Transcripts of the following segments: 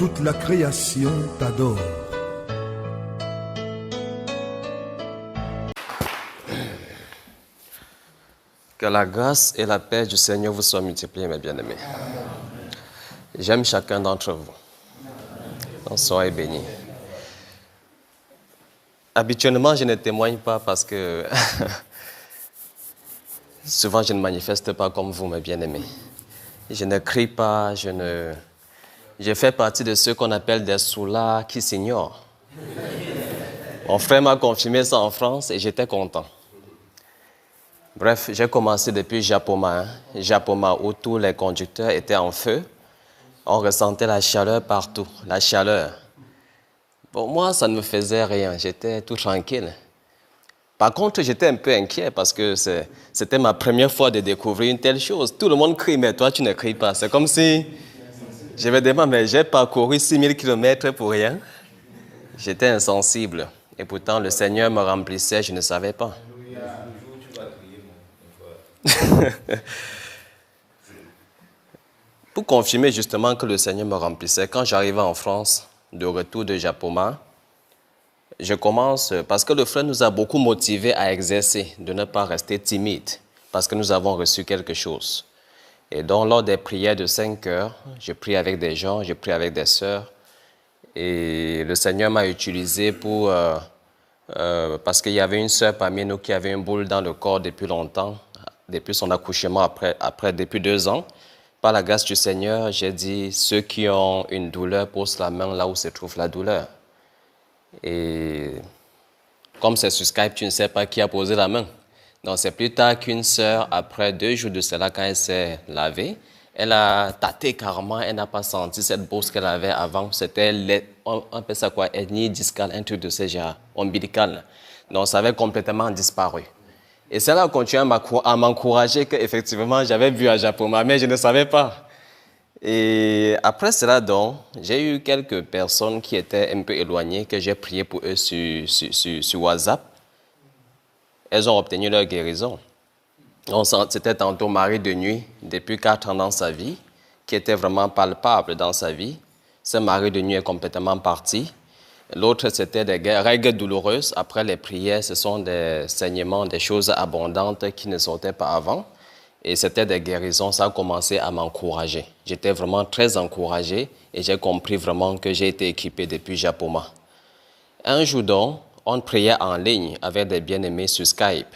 toute la création t'adore. Que la grâce et la paix du Seigneur vous soient multipliées, mes bien-aimés. J'aime chacun d'entre vous. Donc, soyez bénis. Habituellement, je ne témoigne pas parce que souvent, je ne manifeste pas comme vous, mes bien-aimés. Je ne crie pas, Je fais partie de ceux qu'on appelle des soulards qui s'ignorent. Mon frère m'a confirmé ça en France et j'étais content. Bref, j'ai commencé depuis Japoma. Japoma, où tous les conducteurs étaient en feu. On ressentait la chaleur partout, la chaleur. Pour moi, ça ne me faisait rien, j'étais tout tranquille. Par contre, j'étais un peu inquiet parce que c'était ma première fois de découvrir une telle chose. Tout le monde crie, mais toi, tu ne cries pas. C'est comme si je me demande, mais j'ai parcouru 6000 km pour rien. J'étais insensible. Et pourtant, le Seigneur me remplissait, je ne savais pas. Pour confirmer justement que le Seigneur me remplissait, quand j'arrivais en France, de retour de Japoma, je commence, parce que le frère nous a beaucoup motivés à exercer, de ne pas rester timide, parce que nous avons reçu quelque chose. Et donc, lors des prières de 5 heures, je prie avec des gens, je prie avec des sœurs, et le Seigneur m'a utilisé pour, parce qu'il y avait une sœur parmi nous qui avait une boule dans le corps depuis longtemps, depuis son accouchement, depuis 2 ans. Par la grâce du Seigneur, j'ai dit, ceux qui ont une douleur posent la main là où se trouve la douleur. Et comme c'est sur Skype, tu ne sais pas qui a posé la main. Donc c'est plus tard qu'une sœur, après 2 jours de cela, quand elle s'est lavée, elle a tâté carrément, elle n'a pas senti cette bourse qu'elle avait avant. C'était, on appelle ça quoi, hernie discale, un truc de ce genre, ombilical. Donc ça avait complètement disparu. Et cela a continué à m'encourager qu'effectivement, j'avais vu à Japoma, mais je ne savais pas. Et après cela, donc, j'ai eu quelques personnes qui étaient un peu éloignées, que j'ai prié pour eux sur WhatsApp. Elles ont obtenu leur guérison. C'était tantôt mari de nuit, depuis 4 ans dans sa vie, qui était vraiment palpable dans sa vie. Ce mari de nuit est complètement parti. L'autre, c'était des règles douloureuses. Après les prières, ce sont des saignements, des choses abondantes qui ne sortaient pas avant. Et c'était des guérisons. Ça a commencé à m'encourager. J'étais vraiment très encouragé et j'ai compris vraiment que j'ai été équipé depuis Japoma. Un jour donc, on priait en ligne avec des bien-aimés sur Skype.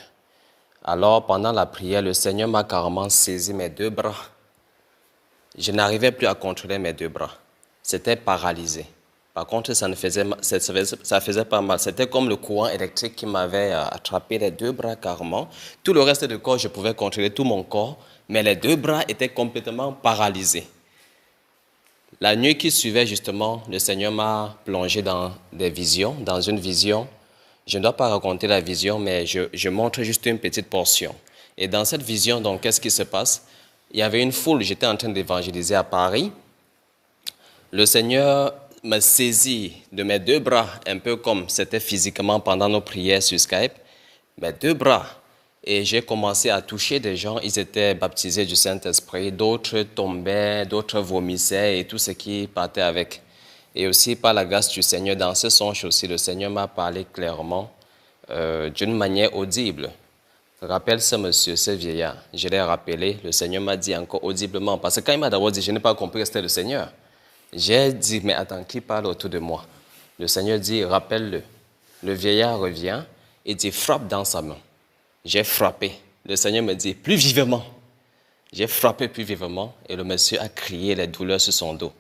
Alors, pendant la prière, le Seigneur m'a carrément saisi mes 2 bras. Je n'arrivais plus à contrôler mes 2 bras. C'était paralysé. Par contre, ça faisait pas mal. C'était comme le courant électrique qui m'avait attrapé les 2 bras carrément. Tout le reste du corps, je pouvais contrôler tout mon corps, mais les 2 bras étaient complètement paralysés. La nuit qui suivait, justement, le Seigneur m'a plongé dans des visions, dans une vision. Je ne dois pas raconter la vision, mais je montre juste une petite portion. Et dans cette vision, donc, qu'est-ce qui se passe? Il y avait une foule, j'étais en train d'évangéliser à Paris. Le Seigneur me saisit de mes 2 bras, un peu comme c'était physiquement pendant nos prières sur Skype, mes 2 bras. Et j'ai commencé à toucher des gens, ils étaient baptisés du Saint-Esprit, d'autres tombaient, d'autres vomissaient et tout ce qui partait avec. Et aussi par la grâce du Seigneur, dans ce songe aussi, le Seigneur m'a parlé clairement d'une manière audible. Rappelle ce monsieur, ce vieillard. Je l'ai rappelé, le Seigneur m'a dit encore audiblement, parce que quand il m'a d'abord dit, je n'ai pas compris que c'était le Seigneur. J'ai dit, mais attends, qui parle autour de moi? Le Seigneur dit, rappelle-le. Le vieillard revient et dit, frappe dans sa main. J'ai frappé. Le Seigneur me dit, plus vivement. J'ai frappé plus vivement et le monsieur a crié les douleurs sur son dos.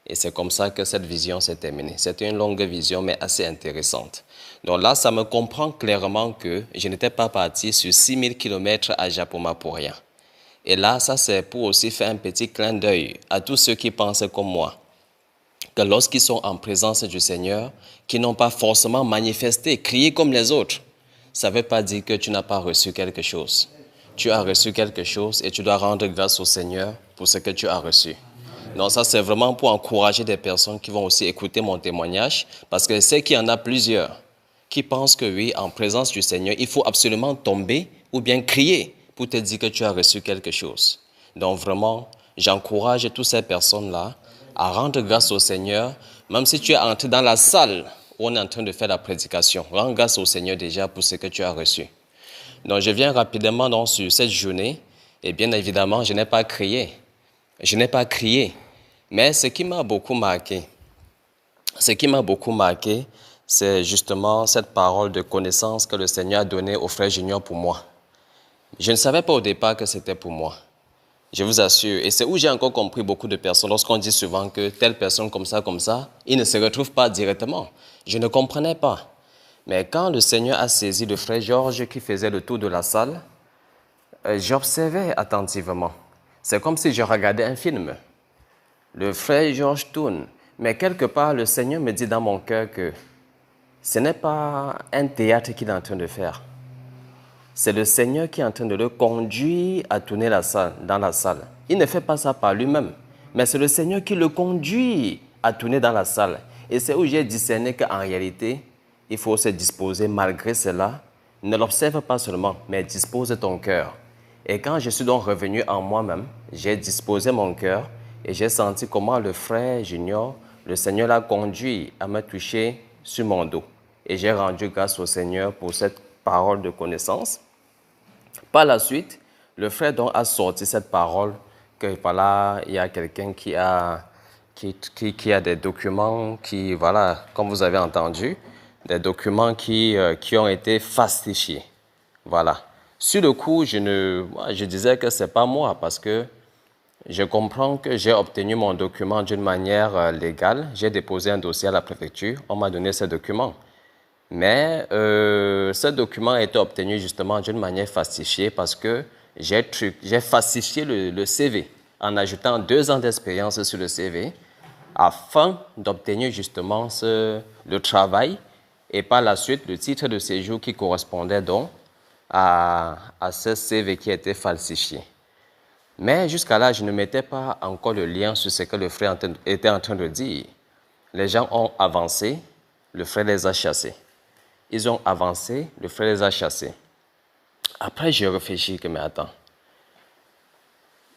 Et c'est comme ça que cette vision s'est terminée. C'était une longue vision, mais assez intéressante. Donc là, ça me comprend clairement que je n'étais pas parti sur 6000 km à Japoma pour rien. Et là, ça c'est pour aussi faire un petit clin d'œil à tous ceux qui pensent comme moi, que lorsqu'ils sont en présence du Seigneur, qui n'ont pas forcément manifesté, crié comme les autres, ça ne veut pas dire que tu n'as pas reçu quelque chose. Tu as reçu quelque chose et tu dois rendre grâce au Seigneur pour ce que tu as reçu. Donc ça, c'est vraiment pour encourager des personnes qui vont aussi écouter mon témoignage, parce que je sais qu'il y en a plusieurs qui pensent que oui, en présence du Seigneur, il faut absolument tomber ou bien crier pour te dire que tu as reçu quelque chose. Donc vraiment, j'encourage toutes ces personnes-là à rendre grâce au Seigneur, même si tu es entré dans la salle où on est en train de faire la prédication. Rends grâce au Seigneur déjà pour ce que tu as reçu. Donc, je viens rapidement donc, sur cette journée, et bien évidemment, je n'ai pas crié. Je n'ai pas crié. Mais ce qui m'a beaucoup marqué, c'est justement cette parole de connaissance que le Seigneur a donnée au frère Junior pour moi. Je ne savais pas au départ que c'était pour moi. Je vous assure. Et c'est où j'ai encore compris beaucoup de personnes, lorsqu'on dit souvent que telle personne comme ça, il ne se retrouve pas directement. Je ne comprenais pas. Mais quand le Seigneur a saisi le frère Georges qui faisait le tour de la salle, j'observais attentivement. C'est comme si je regardais un film. Le frère Georges tourne. Mais quelque part, le Seigneur me dit dans mon cœur que ce n'est pas un théâtre qu'il est en train de faire. C'est le Seigneur qui est en train de le conduire à tourner dans la salle. Il ne fait pas ça par lui-même, mais c'est le Seigneur qui le conduit à tourner dans la salle. Et c'est où j'ai discerné qu'en réalité, il faut se disposer malgré cela. Ne l'observe pas seulement, mais dispose ton cœur. Et quand je suis donc revenu en moi-même, j'ai disposé mon cœur et j'ai senti comment le frère Junior, le Seigneur l'a conduit à me toucher sur mon dos. Et j'ai rendu grâce au Seigneur pour cette parole de connaissance. Par la suite, le frère donc a sorti cette parole que voilà, il y a quelqu'un qui a des documents qui, voilà, comme vous avez entendu, des documents qui ont été falsifiés. Voilà. Sur le coup, je disais que ce n'est pas moi parce que je comprends que j'ai obtenu mon document d'une manière légale. J'ai déposé un dossier à la préfecture. On m'a donné ces documents. Mais ce document a été obtenu justement d'une manière falsifiée parce que j'ai falsifié le CV en ajoutant 2 ans d'expérience sur le CV afin d'obtenir justement le travail et par la suite le titre de séjour qui correspondait donc à ce CV qui a été falsifié. Mais jusqu'à là, je ne mettais pas encore le lien sur ce que le frère était en train de dire. Les gens ont avancé, le frère les a chassés. Ils ont avancé, le frère les a chassés. Après, j'ai réfléchi que, mais attends,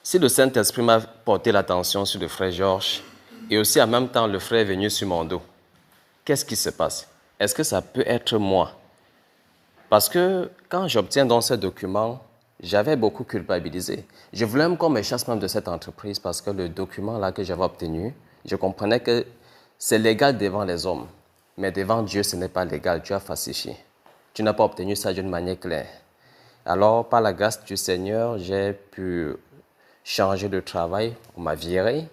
si le Saint-Esprit m'a porté l'attention sur le frère Georges, et aussi en même temps le frère est venu sur mon dos, qu'est-ce qui se passe? Est-ce que ça peut être moi? Parce que quand j'obtiens dans ce document, j'avais beaucoup culpabilisé. Je voulais même qu'on me chasse même de cette entreprise parce que le document là que j'avais obtenu, je comprenais que c'est légal devant les hommes. Mais devant Dieu, ce n'est pas légal, tu as falsifié. Tu n'as pas obtenu ça d'une manière claire. Alors, par la grâce du Seigneur, j'ai pu changer de travail. On m'a viré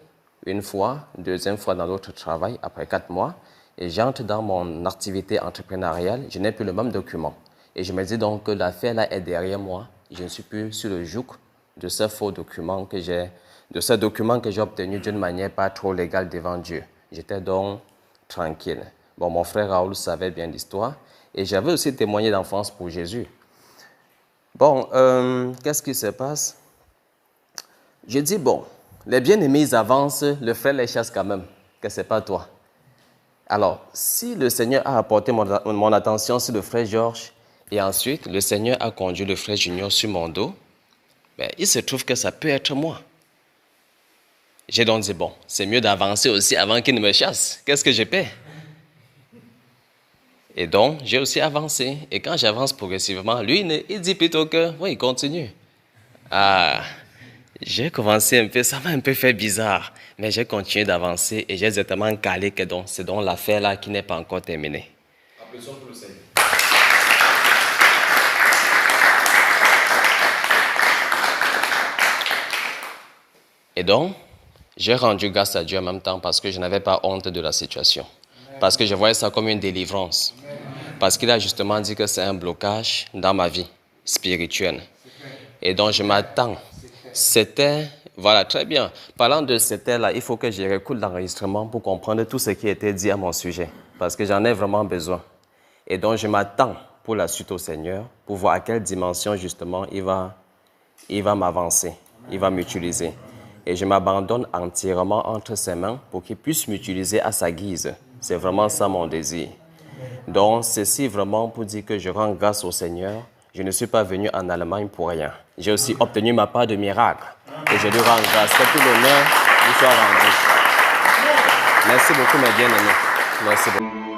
une fois, deuxième fois dans l'autre travail, après 4 mois. Et j'entre dans mon activité entrepreneuriale, je n'ai plus le même document. Et je me dis donc que l'affaire là est derrière moi. Je ne suis plus sur le joug de ce faux document que j'ai obtenu d'une manière pas trop légale devant Dieu. J'étais donc tranquille. Bon, mon frère Raoul savait bien l'histoire et j'avais aussi témoigné d'enfance pour Jésus. Bon, qu'est-ce qui se passe? Je dis, bon, les bien-aimés, ils avancent, le frère les chasse quand même, que ce n'est pas toi. Alors, si le Seigneur a apporté mon attention sur le frère Georges et ensuite le Seigneur a conduit le frère Junior sur mon dos, ben, il se trouve que ça peut être moi. J'ai donc dit, bon, c'est mieux d'avancer aussi avant qu'il ne me chasse. Qu'est-ce que j'ai fait? Et donc, j'ai aussi avancé. Et quand j'avance progressivement, lui, il dit plutôt que, oui, il continue. Ah, j'ai commencé un peu, ça m'a un peu fait bizarre. Mais j'ai continué d'avancer et j'ai exactement calé que c'est donc l'affaire là qui n'est pas encore terminée. Applaudissons pour le Seigneur. Et donc, j'ai rendu grâce à Dieu en même temps parce que je n'avais pas honte de la situation. Parce que je voyais ça comme une délivrance. Parce qu'il a justement dit que c'est un blocage dans ma vie spirituelle. Et donc, je m'attends. C'était, voilà, très bien. Parlant de c'était là, il faut que je réécoute l'enregistrement pour comprendre tout ce qui était dit à mon sujet. Parce que j'en ai vraiment besoin. Et donc, je m'attends pour la suite au Seigneur, pour voir à quelle dimension, justement, il va m'avancer, il va m'utiliser. Et je m'abandonne entièrement entre ses mains pour qu'il puisse m'utiliser à sa guise. C'est vraiment ça mon désir. Donc, ceci vraiment pour dire que je rends grâce au Seigneur. Je ne suis pas venu en Allemagne pour rien. J'ai aussi obtenu ma part de miracle. Et je lui rends grâce. Que tout l'honneur lui soit rendu. Merci beaucoup, mes bien-aimés. Merci beaucoup.